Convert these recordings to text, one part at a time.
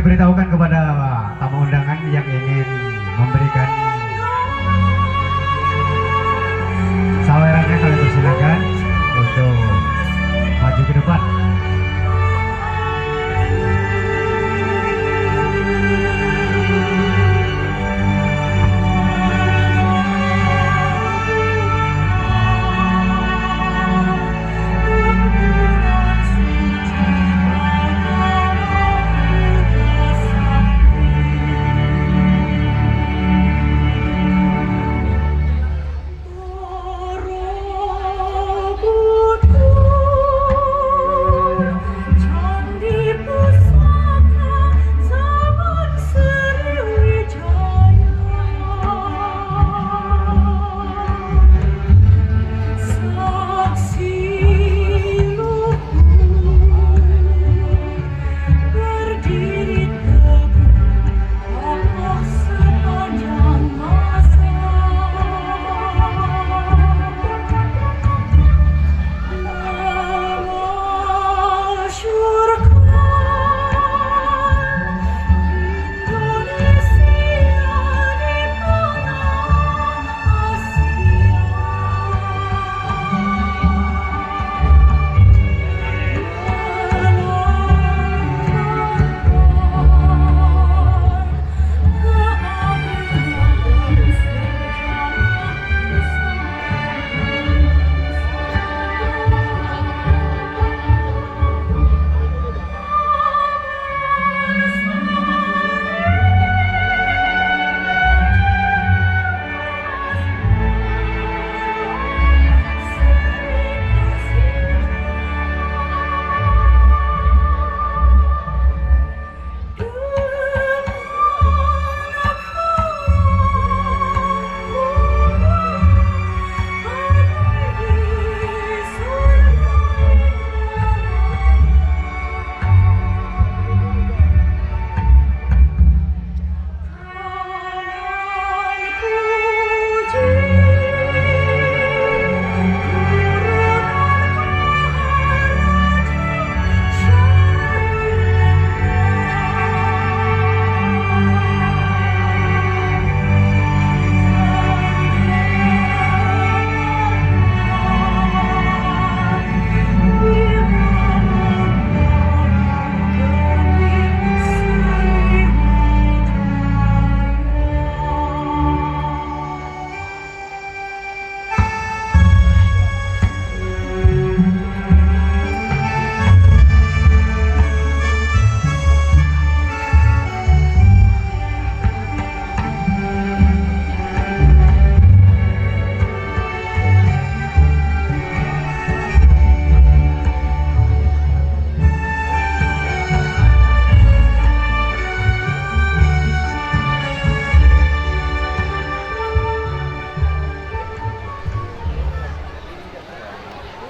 beritahukan kepada tamu undangan yang ingin memberikan sawerannya, kalian persilakan untuk maju ke depan.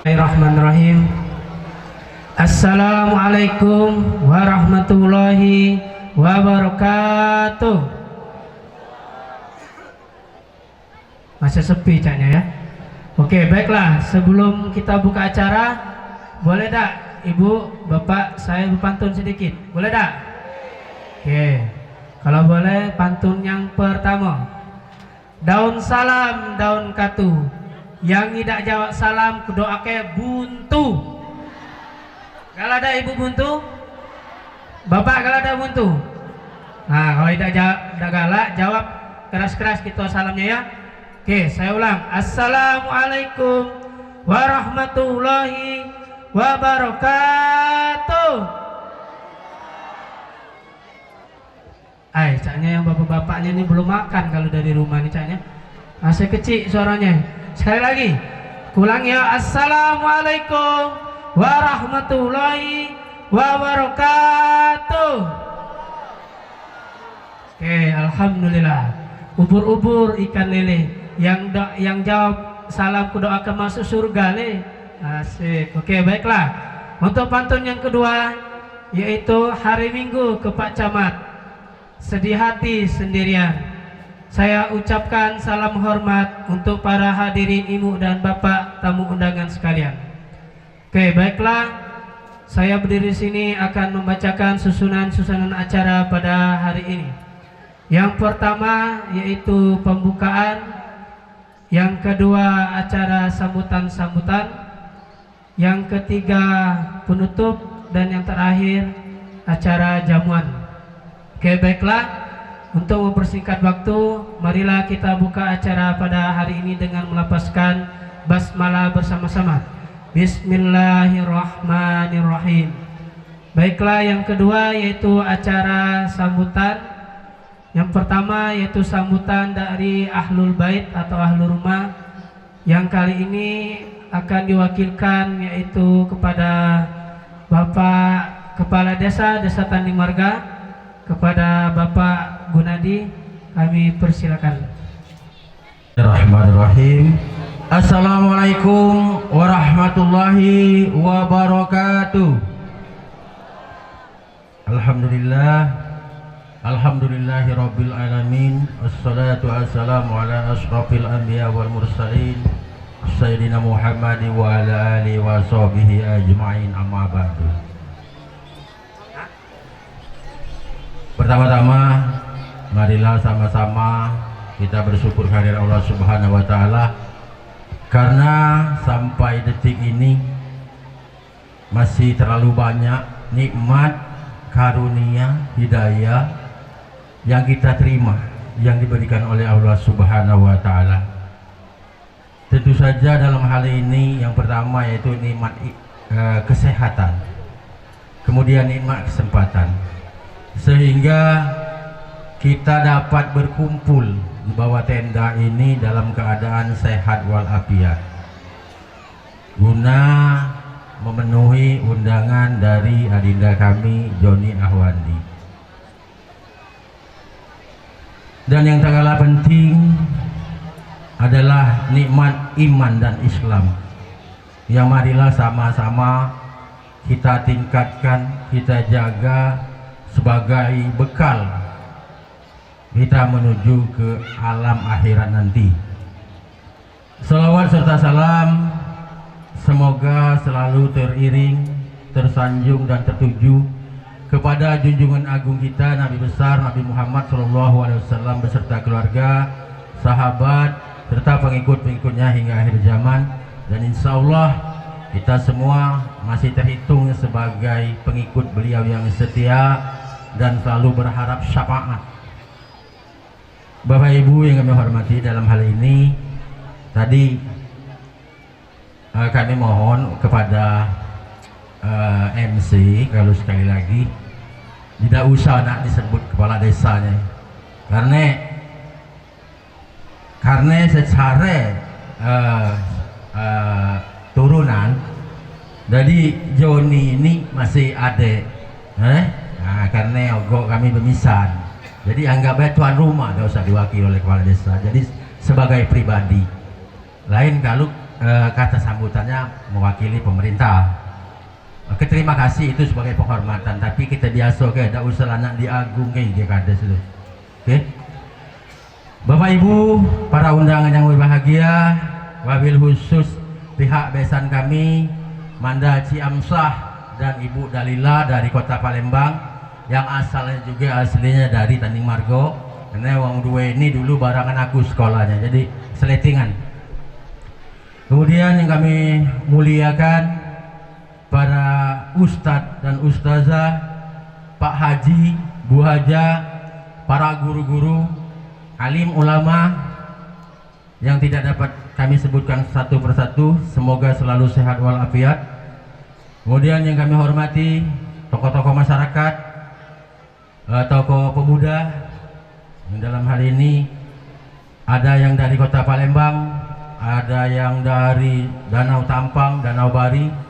Bismillahirrahmanirrahim. Assalamualaikum warahmatullahi wabarakatuh. Masih sepi caknya ya. Oke, baiklah, sebelum kita buka acara, boleh tak Ibu, Bapak, saya berpantun sedikit? Boleh tak? Oke, kalau boleh pantun yang pertama. Daun salam, daun katu, yang tidak jawab salam kudoake buntu. Kalau ada Ibu buntu, Bapak kalau ada buntu. Nah, kalau tidak galak, jawab keras-keras kita salamnya ya. Oke, saya ulang. Assalamualaikum warahmatullahi wabarakatuh. Caknya yang bapak-bapaknya ini belum makan kalau dari rumah nih caknya. Masih kecil suaranya. Sekali lagi, ulang ya. Assalamualaikum warahmatullahi wabarakatuh. Oke, alhamdulillah. Ubur-ubur ikan lele yang jawab salam kudoakan masuk surga le. Asik. Oke, baiklah. Untuk pantun yang kedua yaitu hari Minggu ke Pak Camat. Sedih hati sendirian. Saya ucapkan salam hormat untuk para hadirin ibu dan bapak tamu undangan sekalian. Oke, baiklah. saya berdiri di sini akan membacakan susunan acara pada hari ini. Yang pertama yaitu pembukaan, yang kedua acara sambutan-sambutan, yang ketiga penutup, dan yang terakhir acara jamuan. Oke, baiklah, untuk mempersingkat waktu, marilah kita buka acara pada hari ini dengan melafazkan basmalah bersama-sama. Bismillahirrahmanirrahim. Baiklah, yang kedua yaitu acara sambutan. Yang pertama yaitu sambutan dari Ahlul Bait atau Ahlul Rumah, yang kali ini akan diwakilkan yaitu kepada Bapak Kepala Desa Tanding Marga, kepada Bapak Gunadi. Kami persilakan. Bismillahirrahmanirrahim. Assalamualaikum warahmatullahi wabarakatuh. Alhamdulillahi rabbil alamin. Assalatu wassalamu ala ashrafil anbiya wal mursalin Sayyidina Muhammad wa ala alihi wa sahbihi ajma'in, amma ba'du. Pertama-tama, marilah sama-sama kita bersyukur kehadirat Allah Subhanahu wa taala, karena sampai detik ini masih terlalu banyak nikmat, karunia, hidayah yang kita terima, yang diberikan oleh Allah Subhanahu wa taala. Tentu saja dalam hal ini yang pertama yaitu nikmat kesehatan, kemudian nikmat kesempatan, sehingga kita dapat berkumpul di bawah tenda ini dalam keadaan sehat walafiat, guna memenuhi undangan dari adinda kami Joni Ahwandi. Dan yang tak kalah penting adalah nikmat iman dan Islam, yang marilah sama-sama kita tingkatkan, kita jaga sebagai bekal kita menuju ke alam akhirat nanti. Salawat serta salam semoga selalu teriring, tersanjung dan tertuju kepada junjungan agung kita Nabi besar Nabi Muhammad SAW beserta keluarga, sahabat, serta pengikut-pengikutnya hingga akhir zaman. Dan insya Allah kita semua masih terhitung sebagai pengikut beliau yang setia dan selalu berharap syafaat. Bapak Ibu yang kami hormati, dalam hal ini tadi kami mohon kepada MC kalau sekali lagi tidak usah nak disebut kepala desanya, karena secara turunan dari Joni ini masih ada, karena ogok kami bermisan, jadi anggap aja tuan rumah, tidak usah diwakili oleh kepala desa. Jadi sebagai pribadi lain kalau kata sambutannya mewakili pemerintah. Oke, terima kasih itu sebagai penghormatan, tapi kita biasa tidak usah anak diagung kayak kades itu. Oke, Bapak Ibu, para undangan yang berbahagia, wabil khusus pihak besan kami Manda Ciamsah dan Ibu Dalila dari Kota Palembang, yang asalnya juga aslinya dari Tanding Margo, karena wong dua ini dulu barangan aku sekolahnya, jadi seletingan. Kemudian yang kami muliakan para ustadz dan ustazah, Pak Haji, Bu Haja, para guru-guru, alim ulama yang tidak dapat kami sebutkan satu persatu, semoga selalu sehat walafiat. Kemudian yang kami hormati tokoh-tokoh masyarakat, tokoh pemuda, yang dalam hal ini ada yang dari Kota Palembang, ada yang dari Danau Tampang, Danau Baru.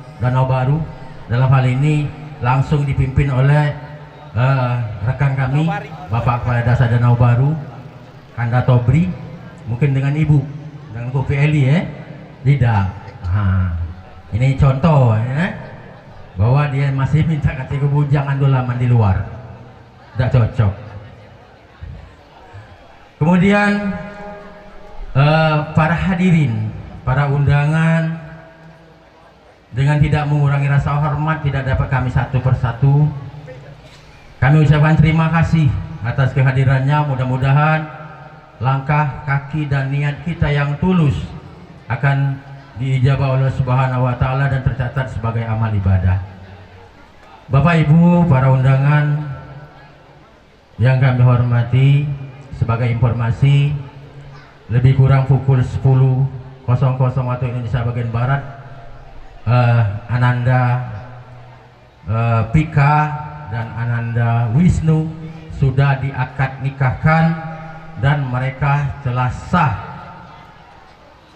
Dalam hal ini langsung dipimpin oleh rekan kami, Bapak Kepala Desa Danau Baru, Kanda Tobri, mungkin dengan Ibu, dengan Kopi Eli tidak. Ini contoh bahwa dia masih minta kata bujangan dolaman di luar, tidak cocok. Kemudian para hadirin, para undangan dengan tidak mengurangi rasa hormat, tidak dapat kami satu persatu. Kami ucapkan terima kasih atas kehadirannya. Mudah-mudahan langkah, kaki, dan niat kita yang tulus akan diijabah oleh Subhanahu wa Ta'ala dan tercatat sebagai amal ibadah. Bapak Ibu, para undangan yang kami hormati, sebagai informasi, lebih kurang pukul 10.00 waktu Indonesia bagian Barat, Ananda Pika dan Ananda Wisnu sudah diakad nikahkan dan mereka telah sah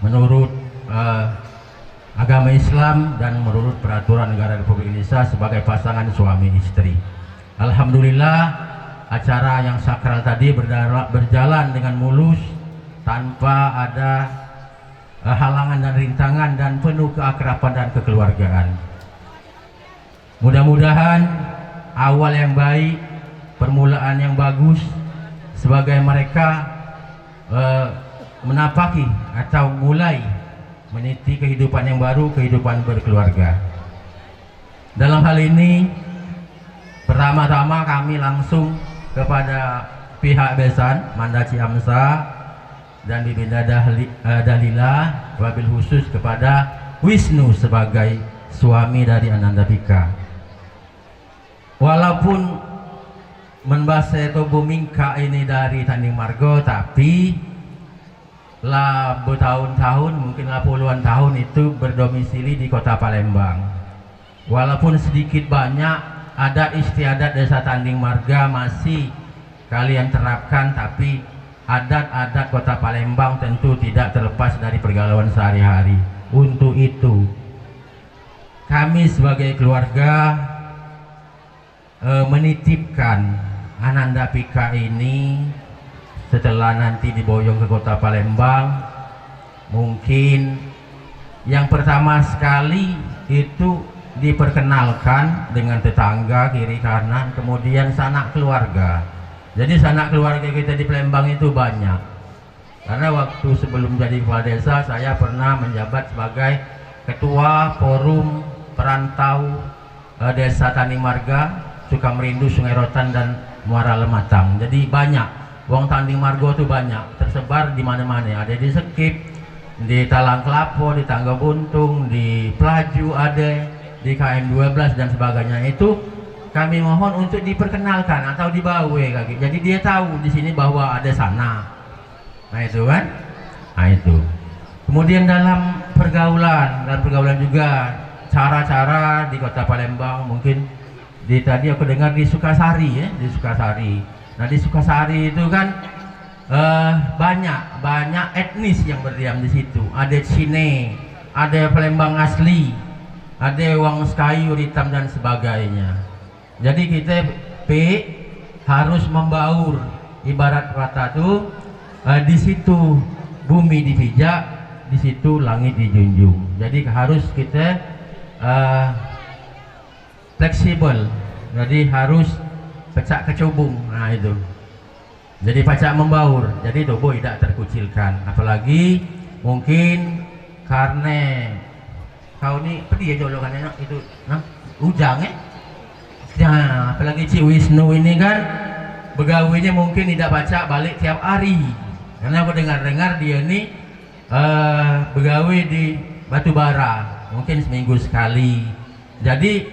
menurut agama Islam dan menurut peraturan negara Republik Indonesia sebagai pasangan suami istri. Alhamdulillah, acara yang sakral tadi berjalan dengan mulus tanpa ada halangan dan rintangan dan penuh keakraban dan kekeluargaan. Mudah-mudahan awal yang baik, permulaan yang bagus sebagai mereka menapaki atau mulai meniti kehidupan yang baru, kehidupan berkeluarga. Dalam hal ini, pertama-tama kami langsung kepada pihak besan Manda Ciamsa dan Bibinda Dalila, wabil khusus kepada Wisnu sebagai suami dari Ananda Pika. Walaupun Menbase atau Bumingka ini dari Tanding Margo, tapi lah bertahun-tahun, mungkin lah puluhan tahun itu berdomisili di kota Palembang. Walaupun sedikit banyak adat istiadat desa Tanding Marga masih kalian terapkan, tapi adat-adat kota Palembang tentu tidak terlepas dari pergaulan sehari-hari. Untuk itu, kami sebagai keluarga menitipkan Ananda Pika ini setelah nanti diboyong ke kota Palembang. Mungkin yang pertama sekali itu diperkenalkan dengan tetangga kiri kanan, kemudian sanak keluarga. Jadi sanak keluarga kita di Palembang itu banyak. Karena waktu sebelum jadi kepala desa, saya pernah menjabat sebagai ketua forum perantau desa Tanding Marga, Sukamerindu, Sungai Rotan, dan Muara Lematang. Jadi banyak, wong Tanding Margo itu banyak, tersebar di mana-mana. Ada di Sekip, di Talang Kelapo, di Tangga Buntung, di Pelaju ada, di KM 12 dan sebagainya. Itu kami mohon untuk diperkenalkan atau dibawa kaki. Jadi dia tahu di sini bahwa ada sana. Nah itu kan? Nah itu. Kemudian dalam pergaulan juga cara-cara di kota Palembang, mungkin tadi aku dengar di Sukasari ya, di Sukasari. Nah di Sukasari itu kan banyak etnis yang berdiam di situ. Ada Cine, ada Palembang asli, ada Wang Sekayu, Ritam, dan sebagainya. Jadi kita harus membaur, ibarat kata tuh di situ bumi dipijak, di situ langit dijunjung. Jadi harus kita fleksibel, jadi harus pecah kecubung. Nah itu, jadi pacak membaur, jadi tubuh tidak terkucilkan. Apalagi mungkin karena kau ini pedih ya jolokannya itu, nah ujang ya. Nah, apalagi Ci Wisnu ini kan begawinya mungkin tidak baca balik tiap hari, karena aku dengar-dengar dia ini begawi di Batubara mungkin seminggu sekali. Jadi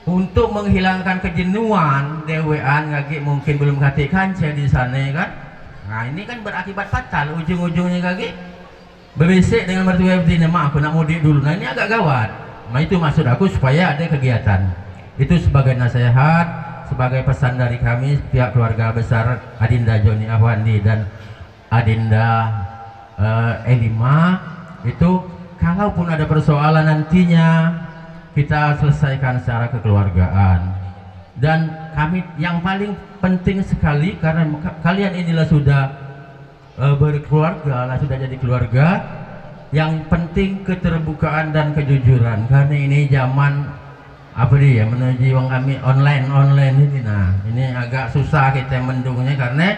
untuk menghilangkan kejenuhan dewean kaki mungkin belum kati kanca di sana kan. Nah ini kan berakibat fatal ujung-ujungnya kaki berbisik dengan mertua betina, mak aku nak mudik dulu. Nah ini agak gawat. Nah itu maksud aku supaya ada kegiatan. Itu sebagai nasihat, sebagai pesan dari kami pihak keluarga besar Adinda Joni Ahwandi dan Adinda Elima. Itu kalaupun ada persoalan nantinya kita selesaikan secara kekeluargaan. Dan kami yang paling penting sekali, karena kalian inilah sudah berkeluarga, lah sudah jadi keluarga, yang penting keterbukaan dan kejujuran. Karena ini zaman apa dia menuju wong kami online ini. Nah ini agak susah kita mendungnya karena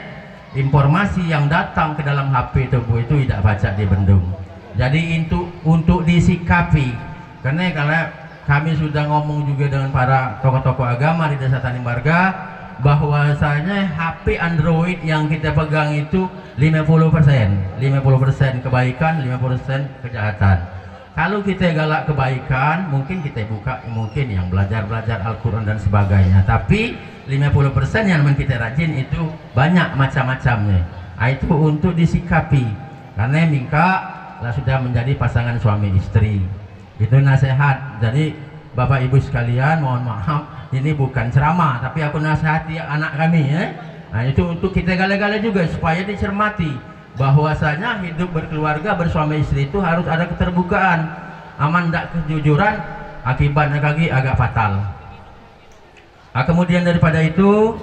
informasi yang datang ke dalam HP tubuh itu tidak baca di bendung. Jadi untuk disikapi, Karena kalau kami sudah ngomong juga dengan para tokoh-tokoh agama di Desa Tanimbarga, bahwasanya HP Android yang kita pegang itu 50% kebaikan, 50% kejahatan. Kalau kita galak kebaikan, mungkin kita buka mungkin yang belajar Al-Quran dan sebagainya. Tapi 50% yang kita rajin itu banyak macam-macamnya. Itu untuk disikapi. Karena Mika lah sudah menjadi pasangan suami istri. Itu nasihat. Jadi Bapak Ibu sekalian, mohon maaf, ini bukan ceramah, tapi aku nasihati anak kami ya. Nah, itu untuk kita gala-gala juga supaya dicermati bahwasanya hidup berkeluarga bersuami istri itu harus ada keterbukaan, aman tak kejujuran, akibatnya kaki agak fatal. Nah, kemudian daripada itu,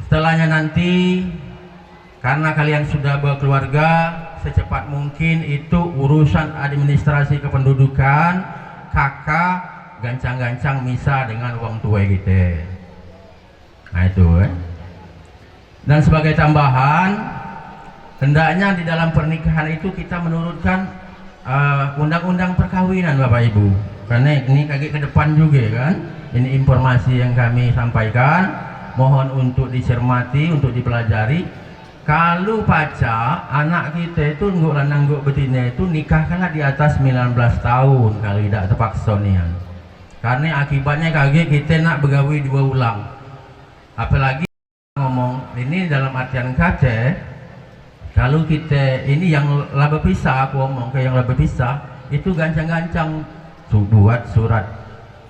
setelahnya nanti karena kalian sudah berkeluarga, secepat mungkin itu urusan administrasi kependudukan, kakak gancang-gancang misa dengan uang tua kita. Nah itu Dan sebagai tambahan, hendaknya di dalam pernikahan itu kita menurutkan undang-undang perkawinan Bapak Ibu. Karena ini kaki ke depan juga kan. Ini informasi yang kami sampaikan, mohon untuk dicermati, untuk dipelajari. Kalau pacar anak kita itu nggak lanang nggak betina itu nikahkanlah di atas 19 tahun kalau tidak terpaksa nih. Karena akibatnya kaget kita nak begawi 2 ulang. Apalagi ngomong ini dalam artian kata, kalau kita ini yang laba pisah, aku ngomong ke yang laba pisah itu gancang-gancang buat surat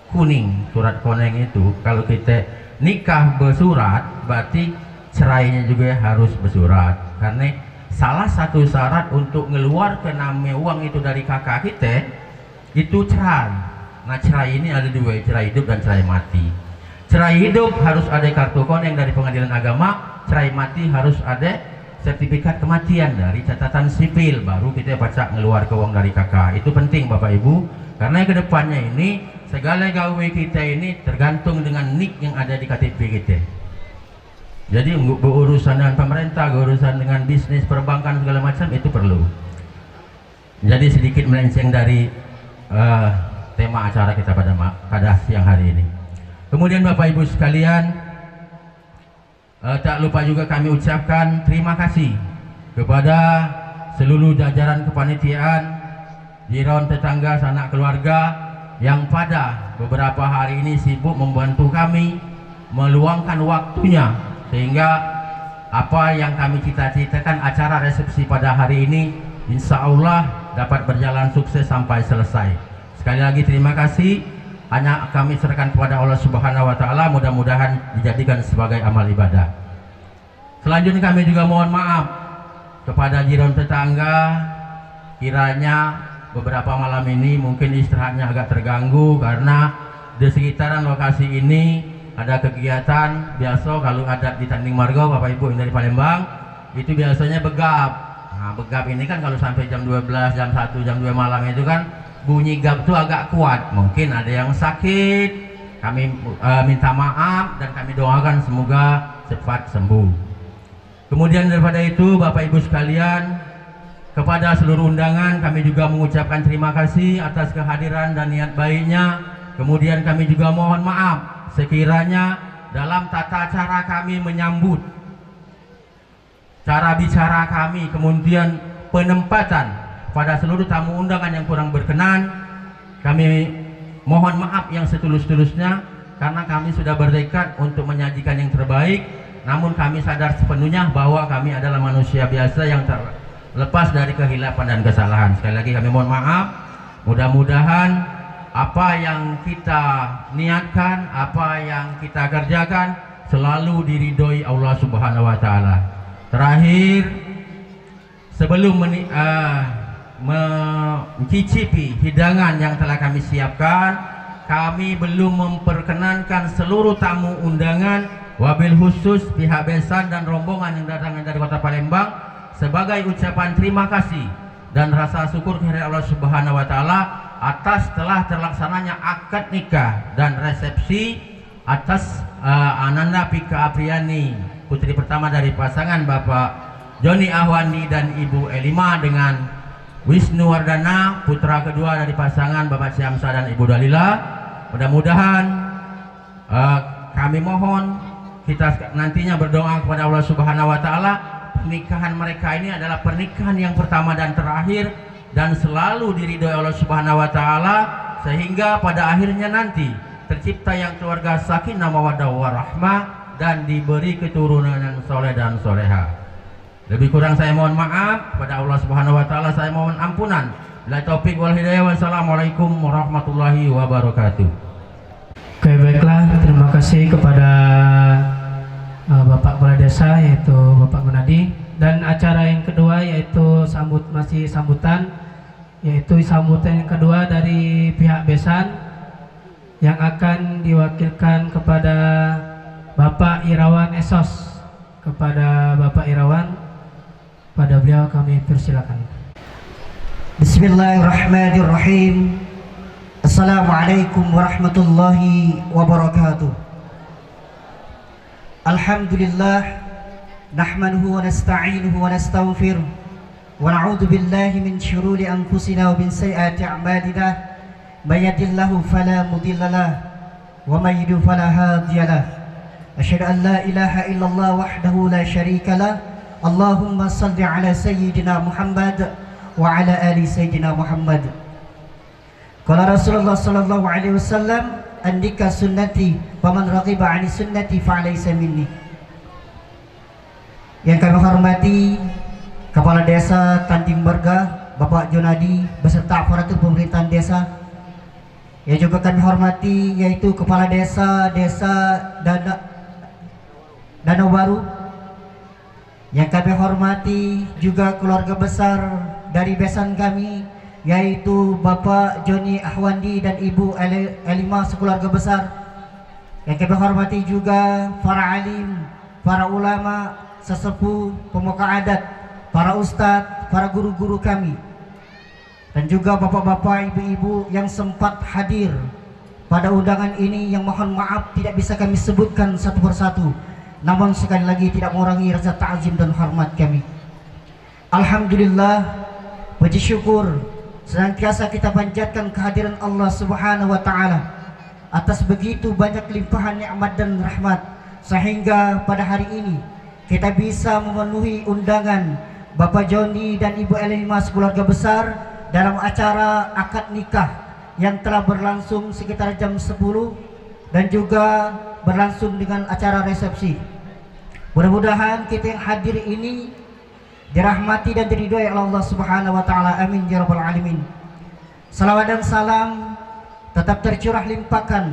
kuning, surat koneng itu. Kalau kita nikah bersurat berarti cerainya juga harus bersurat. Karena salah satu syarat untuk ngeluarkan nama uang itu dari kakak kita itu cerai. Nah cerai ini ada 2, cerai hidup dan cerai mati. Cerai hidup harus ada kartu koneng dari pengadilan agama, cerai mati harus ada sertifikat kematian dari catatan sipil, baru kita baca ngeluar ke uang dari kakak. Itu penting Bapak Ibu, karena kedepannya ini segala gawe kita ini tergantung dengan nik yang ada di KTP kita. Jadi berurusan dengan pemerintah, berurusan dengan bisnis, perbankan segala macam itu perlu. Jadi sedikit melenceng dari tema acara kita pada siang hari ini. Kemudian Bapak Ibu sekalian, tak lupa juga kami ucapkan terima kasih kepada seluruh jajaran kepanitiaan, jiran tetangga, sanak keluarga yang pada beberapa hari ini sibuk membantu kami meluangkan waktunya sehingga apa yang kami cita-citakan acara resepsi pada hari ini insya Allah dapat berjalan sukses sampai selesai. Sekali lagi terima kasih, hanya kami serahkan kepada Allah Subhanahu wa Ta'ala, mudah-mudahan dijadikan sebagai amal ibadah. Selanjutnya kami juga mohon maaf kepada jiran tetangga, kiranya beberapa malam ini mungkin istirahatnya agak terganggu karena di sekitaran lokasi ini ada kegiatan biasa. Kalau ada di Tanjung Marga Bapak Ibu yang dari Palembang itu biasanya begap. Nah begap ini kan kalau sampai jam 12, jam 1, jam 2 malam itu kan bunyi gap itu agak kuat. Mungkin ada yang sakit, kami minta maaf dan kami doakan semoga cepat sembuh. Kemudian daripada itu Bapak Ibu sekalian, kepada seluruh undangan kami juga mengucapkan terima kasih atas kehadiran dan niat baiknya. Kemudian kami juga mohon maaf sekiranya dalam tata cara kami menyambut, cara bicara kami, kemudian penempatan pada seluruh tamu undangan yang kurang berkenan, kami mohon maaf yang setulus-tulusnya karena kami sudah bertekad untuk menyajikan yang terbaik. Namun kami sadar sepenuhnya bahwa kami adalah manusia biasa yang terlepas dari kehilapan dan kesalahan. Sekali lagi kami mohon maaf. Mudah-mudahan apa yang kita niatkan, apa yang kita kerjakan selalu diridhoi Allah Subhanahu wa Ta'ala. Terakhir, sebelum mencicipi hidangan yang telah kami siapkan, kami belum memperkenankan seluruh tamu undangan, wabil khusus pihak besan dan rombongan yang datang dari Kota Palembang, sebagai ucapan terima kasih dan rasa syukur kepada Allah Subhanahu wa Ta'ala atas telah terlaksananya akad nikah dan resepsi atas Ananda Pika Apriani, putri pertama dari pasangan Bapak Joni Ahwandi dan Ibu Elima dengan Wisnu Wardana, putra kedua dari pasangan Bapak Syamsa dan Ibu Dalila. Mudah-mudahan kami mohon kita nantinya berdoa kepada Allah Subhanahu wa taala, pernikahan mereka ini adalah pernikahan yang pertama dan terakhir dan selalu diridhoi Allah Subhanahu wa taala, sehingga pada akhirnya nanti tercipta yang keluarga sakinah mawaddah warahmah dan diberi keturunan yang soleh dan soleha. Lebih kurang saya mohon maaf kepada Allah Subhanahu wa taala, saya mohon ampunan. Bila taufik wal hidayah, wassalamualaikum warahmatullahi wabarakatuh. Oke, baiklah, terima kasih kepada Bapak Kepala Desa yaitu Bapak Gunadi. Dan acara yang kedua yaitu sambutan yang kedua dari pihak besan yang akan diwakilkan kepada Bapak Irawan Esos. Kepada Bapak Irawan, pada beliau kami persilakan. Bismillahirrahmanirrahim. Assalamualaikum warahmatullahi wabarakatuh. Alhamdulillah, nahmaduhu wa nasta'inuhu wa nastaghfiruh wa na'udzu billahi min syururi anfusina wa min sayyiati a'malina. May yahdihillahu fala mudilla lahu wa may yudlil fala hadiya lahu. Asyhadu an la ilaha illallah wahdahu la syarika lah. Allahumma salli ala sayyidina Muhammad wa ala ali sayyidina Muhammad. Qala Rasulullah sallallahu alaihi wasallam, andika sunnati faman raghiba 'ani sunnati fa laysa minni. Yang kami hormati Kepala Desa Tanjung Marga Bapak Junadi beserta aparatur pemerintahan desa. Yang juga kami hormati yaitu Kepala Desa Danau Baru. Yang kami hormati juga keluarga besar dari besan kami yaitu Bapak Joni Ahwandi dan Ibu Elima sekeluarga besar. Yang kami hormati juga para alim, para ulama, sesepuh, pemuka adat, para ustadz, para guru-guru kami, dan juga bapak-bapak, ibu-ibu yang sempat hadir pada undangan ini yang mohon maaf tidak bisa kami sebutkan satu persatu, namun sekali lagi tidak mengurangi rasa ta'zim dan hormat kami. Alhamdulillah, puji syukur senantiasa kita panjatkan kehadiran Allah Subhanahu wa taala atas begitu banyak limpahan nikmat dan rahmat, sehingga pada hari ini kita bisa memenuhi undangan Bapak Joni dan Ibu Elima sekeluarga besar dalam acara akad nikah yang telah berlangsung sekitar jam 10 dan juga berlangsung dengan acara resepsi. Mudah-mudahan kita yang hadir ini dirahmati dan diridhoi oleh Allah Subhanahu wa taala. Amin ya rabbal alamin. Salawat dan salam tetap tercurah limpahkan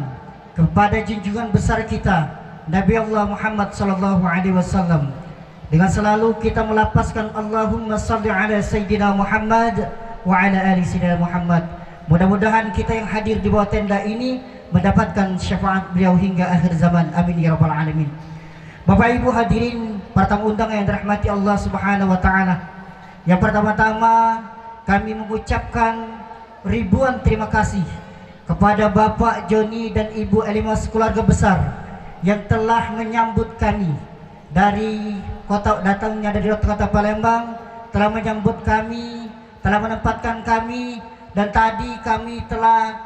kepada junjungan besar kita Nabi Allah Muhammad sallallahu alaihi wasallam, dengan selalu kita melapaskan Allahumma shalli ala sayyidina Muhammad wa ala ali sayyidina Muhammad. Mudah-mudahan kita yang hadir di bawah tenda ini mendapatkan syafaat beliau hingga akhir zaman. Amin ya rabbal alamin. Bapak Ibu hadirin para tamu undangan yang dirahmati Allah Subhanahu wa taala. Yang pertama-tama kami mengucapkan ribuan terima kasih kepada Bapak Joni dan Ibu Elima sekeluarga besar yang telah menyambut kami dari datangnya dari kota Palembang, telah menyambut kami, telah menempatkan kami, dan tadi kami telah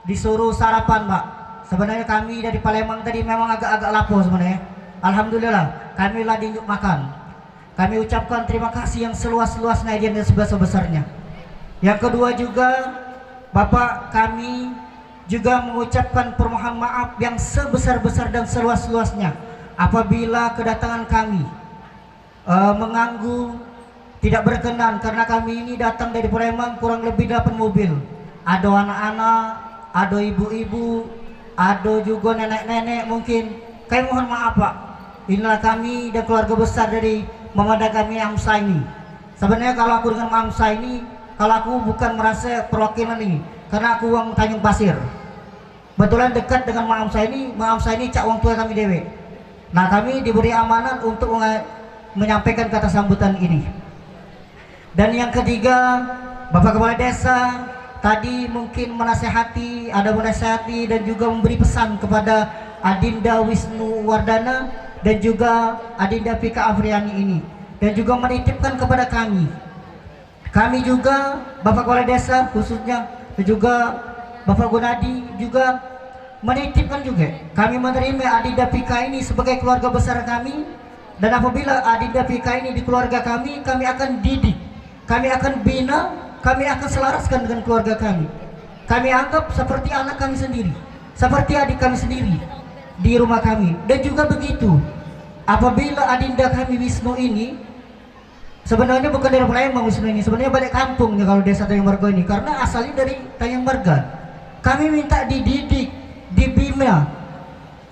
disuruh sarapan, Pak. Sebenarnya kami dari Palembang tadi memang agak-agak lapor sebenarnya. Alhamdulillah kami lah diunjuk makan. Kami ucapkan terima kasih yang seluas-luasnya dan sebesar-besarnya. Yang kedua juga Bapak kami juga mengucapkan permohonan maaf yang sebesar-besar dan seluas-luasnya apabila kedatangan kami mengganggu, tidak berkenan, karena kami ini datang dari Palembang kurang lebih 8 mobil. Ada anak-anak, ada ibu-ibu, ada juga nenek-nenek mungkin. Kami mohon maaf Pak. Inilah kami dan keluarga besar dari Mamada kami Amsa ini. Sebenarnya kalau aku dengan Amsa ini, kalau aku bukan merasa perwakilan ini, karena aku uang Tanjung Pasir. Betulan dekat dengan Amsa ini cak uang tua kami dewe. Nah kami diberi amanat untuk menyampaikan kata sambutan ini. Dan yang ketiga, Bapak Kepala Desa tadi mungkin menasehati dan juga memberi pesan kepada Adinda Wisnu Wardana dan juga Adinda Pika Afriani ini, dan juga menitipkan kepada kami Kami juga Bapak Kepala Desa khususnya dan juga Bapak Gunadi juga menitipkan juga kami menerima Adinda Pika ini sebagai keluarga besar kami, dan apabila Adinda Pika ini di keluarga kami akan didik, kami akan bina, kami akan selaraskan dengan keluarga kami. Kami anggap seperti anak kami sendiri, seperti adik kami sendiri di rumah kami. Dan juga begitu apabila Adinda kami Wisnu ini sebenarnya bukan dari Palembang, Wisnu ini sebenarnya balik kampungnya kalau desa Tanjung Marga ini, karena asalnya dari Tanjung Marga. Kami minta dididik, dibina,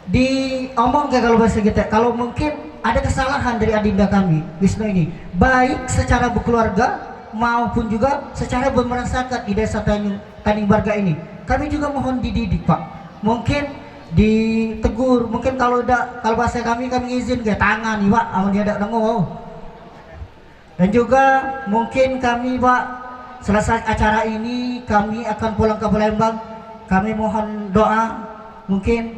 diomongkan kalau bahasa kita, kalau mungkin ada kesalahan dari Adinda kami Wisnu ini, baik secara berkeluarga maupun juga secara bermasyarakat di desa Tanjung Marga ini. Kami juga mohon dididik Pak, mungkin ditegur, mungkin kalau bahasa kami izin ke tangan nih Pak, awan dia ada nengok. Dan juga mungkin kami Pak, selesai acara ini kami akan pulang ke Palembang. Kami mohon doa, mungkin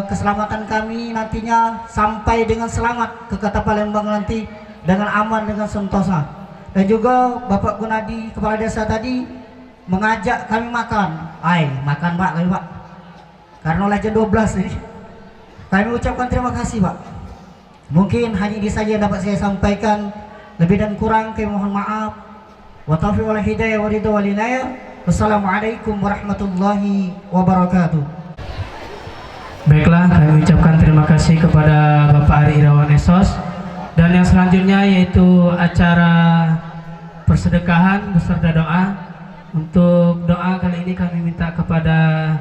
keselamatan kami nantinya sampai dengan selamat ke kota Palembang nanti dengan aman, dengan sentosa. Dan juga Bapak Gunadi Kepala Desa tadi mengajak kami makan. Makan Pak, kami Pak, karena oleh jam 12 ini. Kami ucapkan terima kasih Pak. Mungkin hanya ini saja yang dapat saya sampaikan. Lebih dan kurang kami mohon maaf. Wa taufiq wal hidayah wa ridha wal inayah. Wassalamualaikum warahmatullahi wabarakatuh. Baiklah, kami ucapkan terima kasih kepada Bapak Ari Irawan Esos. Dan yang selanjutnya yaitu acara persedekahan beserta doa. Untuk doa kali ini kami minta kepada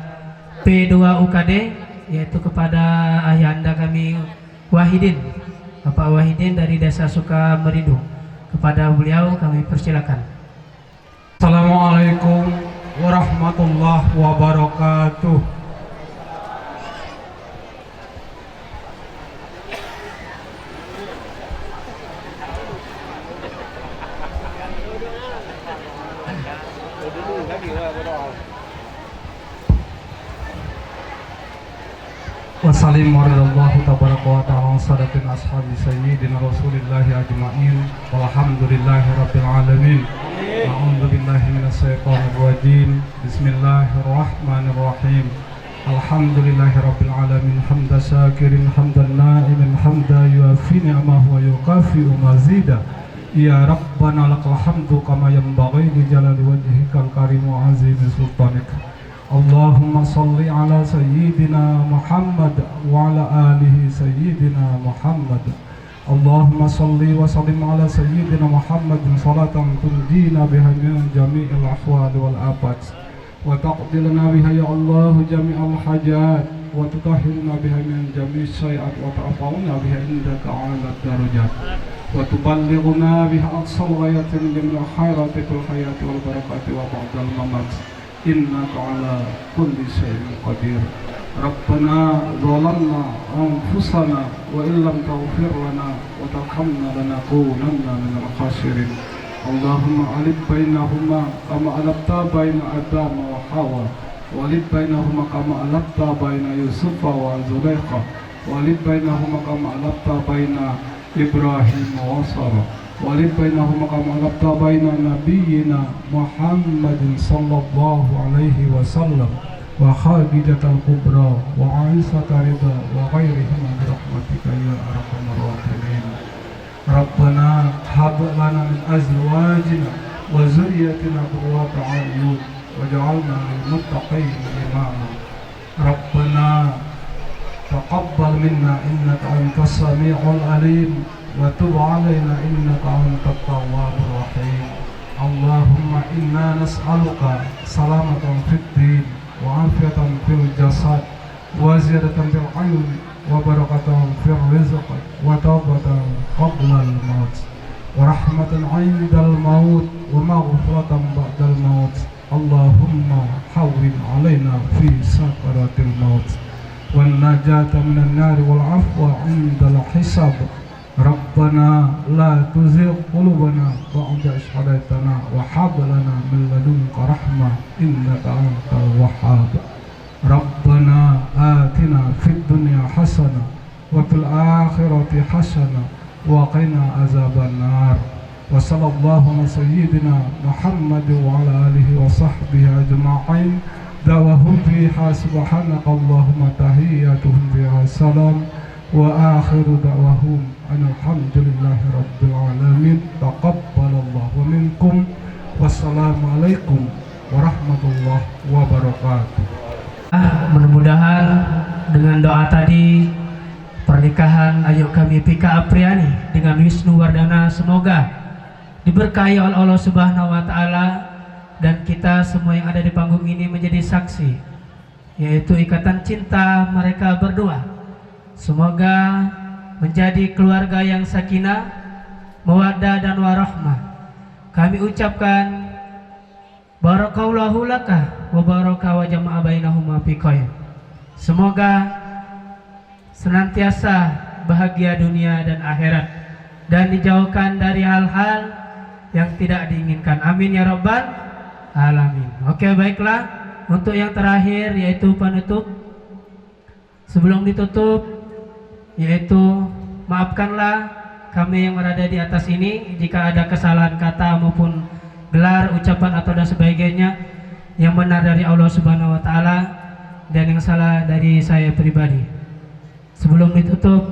P2 UKD, yaitu kepada ayahanda kami Wahidin, Bapak Wahidin dari Desa Sukamerindu. Kepada beliau kami persilakan. Assalamualaikum warahmatullahi wabarakatuh. Wassalim warahmatullahi tabaraka wa ta'ala sadatin ashabi sayyidina rasulillahi ajma'in walhamdulillahi rabbil alamin. A'udzu billahi minasyaitonir rajim. Bismillahirrahmanirrahim. Alhamdulillahi rabbil alamin, hamda syakirin hamdan na'imin hamda yuafi ni'amahu wa yukafi'u mazida. Ya Rabbana lakal hamdu kama yanbaghi li jalali wajhikal karim wa azimi sultanik. Allahumma salli ala sayyidina Muhammad wa ala alihi sayyidina Muhammad. Allahumma salli wa sallim ala sayyidina Muhammadin salatan tunjina biha min jami'il ahwali wal afat wa taqdi lana biha ya Allah jami'al hajat wa tutahhirna biha min jami'is syai'at wa ta'afawna biha indaka 'ala darajat wa tuballighuna biha aqsal ghayatin min khairati fil hayati wal barakati wa ba'dal mamat. Innaka ala kulli syai'in qadir. Rabbana zalamna anfusana wa illam taghfir lana wa tarhamna lanakunanna minal khasirin. Allahumma alif bainahuma kama alafta baina Adam wa Hawa wa alif bainahuma kama alafta baina Yusuf wa Zulaikha wa alif bainahuma kama alafta baina Ibrahim wa Sarah walid bainahuma kama alafta baina nabiyyina Muhammadin sallallahu alaihi wasallam wa Khadijatal kubra wa Aisyata ridha wa ghairihima bi rahmatika ya arhamar rahimin. Rabbana hab lana min azwajina wa zurriyyatina qurrata a'yun waj'alna lil muttaqina imama. Rabbana taqabbal minna innaka antas sami'ul alim wa tub 'alaina innaka antat tawwabur rahim. Allahumma inna nas'aluka salamatan fid din wa afiyatan fil jasad wa ziyadatan fil ilm wa barakatan fil rizq wa tawbatan qabla al maut wa rahmatan 'indal maut wa maghfiratan ba'dal maut. Allahumma hawwin 'alaina fi sakaratil maut wan najata minan nar wal 'afwa 'indal hisab. Rabbana la tuzigh qulubana ba'da idh hadaytana wa hab lana min ladunka rahmah innaka antal wahhab. Rabbana atina fid dunya hasanah wa fil akhirati hasanah wa qina azaban nar. wa sallallahu ala sayyidina Muhammad wa ala alihi wa sahbihi ajma'in. Dawahum fiha subhanaka Allahumma tahiyyatuhum fiha salam wa akhiru da'wahum alhamdulillahi rabbil alamin. Taqabbalallahu minkum. Wassalamualaikum warahmatullahi wabarakatuh. Mudah-mudahan dengan doa tadi pernikahan ayu kami Pika Apriani dengan Wisnu Wardana semoga diberkahi oleh Allah Subhanahu wa taala, dan kita semua yang ada di panggung ini menjadi saksi, yaitu ikatan cinta mereka berdua. Semoga menjadi keluarga yang sakinah, mawaddah dan warahmah. Kami ucapkan barakallahu laka wa baraka wa jama'a bainahuma fi khair. Semoga senantiasa bahagia dunia dan akhirat, dan dijauhkan dari hal-hal yang tidak diinginkan. Amin ya rabbal alamin. Oke, baiklah. Untuk yang terakhir yaitu penutup. Sebelum ditutup, yaitu maafkanlah kami yang berada di atas ini jika ada kesalahan kata maupun gelar, ucapan atau dan sebagainya. Yang benar dari Allah Subhanahu wa taala dan yang salah dari saya pribadi. Sebelum ditutup,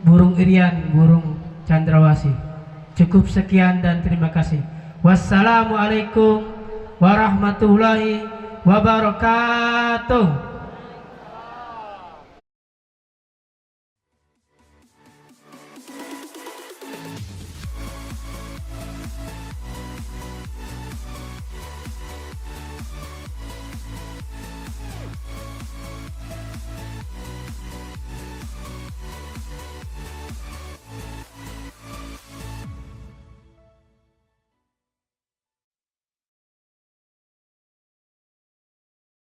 burung irian, burung candrawasih. Cukup sekian dan terima kasih. Wassalamualaikum warahmatullahi wabarakatuh.